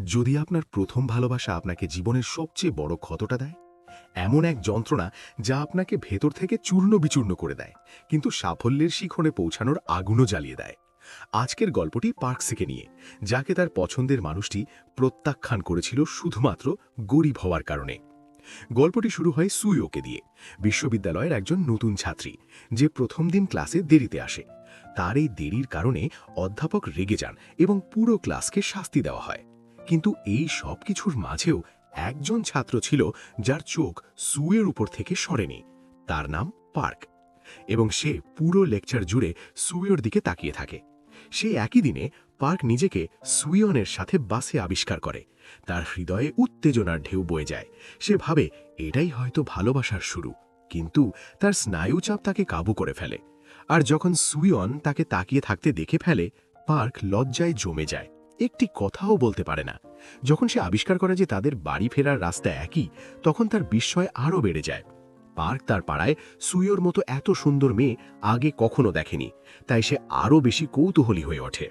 যদি আপনার প্রথম ভালোবাসা আপনাকে জীবনের সবচেয়ে বড় ক্ষতটা দেয়, এমন এক যন্ত্রণা যা আপনাকে ভেতর থেকে চূর্ণ বিচূর্ণ করে দেয়, কিন্তু সাফল্যের শিখরে পৌঁছানোর আগুনও জ্বালিয়ে দেয়। আজকের গল্পটি পার্কসকে নিয়ে, যাকে তার পছন্দের মানুষটি প্রত্যাখ্যান করেছিল শুধুমাত্র গরিব হওয়ার কারণে। গল্পটি শুরু হয় সুইওকে দিয়ে, বিশ্ববিদ্যালয়ের একজন নতুন ছাত্রী, যে প্রথম দিন ক্লাসে দেরিতে আসে। তার এই দেরির কারণে অধ্যাপক রেগে যান এবং পুরো ক্লাসকে শাস্তি দেওয়া হয়। কিন্তু এই সব কিছুর মাঝেও একজন ছাত্র ছিল যার চোখ সুয়ের উপর থেকে সরেনি। তার নাম পার্ক, এবং সে পুরো লেকচার জুড়ে সুয়ের দিকে তাকিয়ে থাকে। সেই একই দিনে পার্ক নিজেকে সুইয়নের সাথে বাসে আবিষ্কার করে। তার হৃদয়ে উত্তেজনার ঢেউ বয়ে যায়। সে ভাবে এটাই হয়তো ভালোবাসার শুরু, কিন্তু তার স্নায়ুচাপ তাকে কাবু করে ফেলে। আর যখন সুইয়ন তাকে তাকিয়ে থাকতে দেখে ফেলে, পার্ক লজ্জায় জমে যায়, একটি কথাও বলতে পারে না। যখন সে আবিষ্কার করে যে তাদের বাড়ি ফেরার রাস্তা একই, তখন তার বিস্ময় আরও বেড়ে যায়। পার্ক তার পাড়ায় সুইয়োর মতো এত সুন্দর মেয়ে আগে কখনো দেখেনি, তাই সে আরও বেশি কৌতূহলী হয়ে ওঠে।